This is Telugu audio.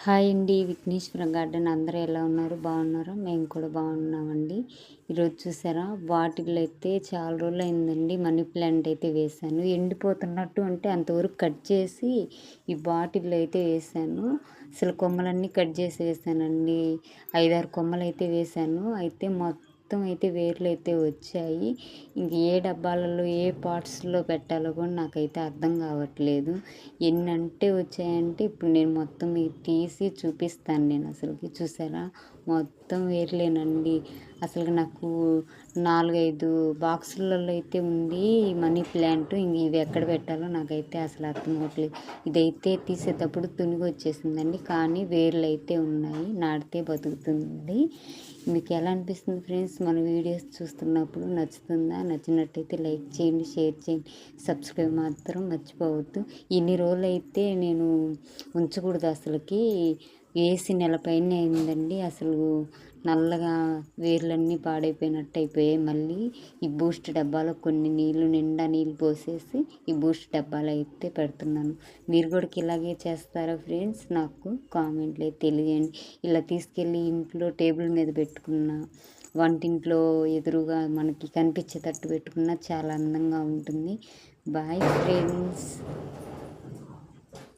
హాయ్ అండి. విఘ్నేశ్వర గార్డెన్ అందరూ ఎలా ఉన్నారు? బాగున్నారా? మేము కూడా బాగున్నామండి. ఈరోజు చూసారా, బాటిల్లో అయితే చాలా రోజులు అయిందండి మనీ ప్లాంట్ అయితే వేశాను. ఎండిపోతున్నట్టు అంటే అంతవరకు కట్ చేసి ఈ బాటిల్లో అయితే వేశాను. అసలు కొమ్మలన్నీ కట్ చేసి వేశానండి. 5-6 కొమ్మలు అయితే వేశాను. అయితే మొత్తం అయితే వేర్లు అయితే వచ్చాయి. ఇంక ఏ డబ్బాలలో ఏ పాట్స్లో పెట్టాలో కూడా నాకైతే అర్థం కావట్లేదు. ఎన్నంటే వచ్చాయంటే ఇప్పుడు నేను మొత్తం మీకు తీసి చూపిస్తాను. నేను అసలుకి చూసారా, మొత్తం వేర్లేనండి. అసలు నాకు 4-5 బాక్సులలో అయితే ఉంది మనీ ప్లాంట్. ఇంక ఇవి ఎక్కడ పెట్టాలో నాకైతే అసలు అర్థం అవ్వట్లేదు. ఇదైతే తీసేటప్పుడు తునిగి వచ్చేసిందండి, కానీ వేర్లు అయితే ఉన్నాయి. నాటితే బతుకుతుంది. మీకు ఎలా అనిపిస్తుంది ఫ్రెండ్స్? మన వీడియోస్ చూస్తున్నప్పుడు నచ్చుతుందా? నచ్చినట్టయితే లైక్ చేయండి, షేర్ చేయండి, సబ్స్క్రైబ్ మాత్రం మర్చిపోవద్దు. ఇన్ని రోజులు అయితే నేను ఉంచకూడదు, అసలుకి వేసి నెలపైన అయిందండి. అసలు నల్లగా వేర్లన్నీ పాడైపోయినట్టు అయిపోయాయి. మళ్ళీ ఈ బూస్ట్ డబ్బాలో కొన్ని నిండా నీళ్ళు పోసేసి ఈ బూస్ట్ డబ్బాలో అయితే పెడుతున్నాను. మీరు కూడా ఇలాగే చేస్తారా ఫ్రెండ్స్? నాకు కామెంట్లో అయితే తెలియజేయండి. ఇలా తీసుకెళ్ళి ఇంట్లో టేబుల్ మీద పెట్టుకున్న, వంటింట్లో ఎదురుగా మనకి కనిపించేటట్టు పెట్టుకున్న చాలా అందంగా ఉంటుంది. Bye friends.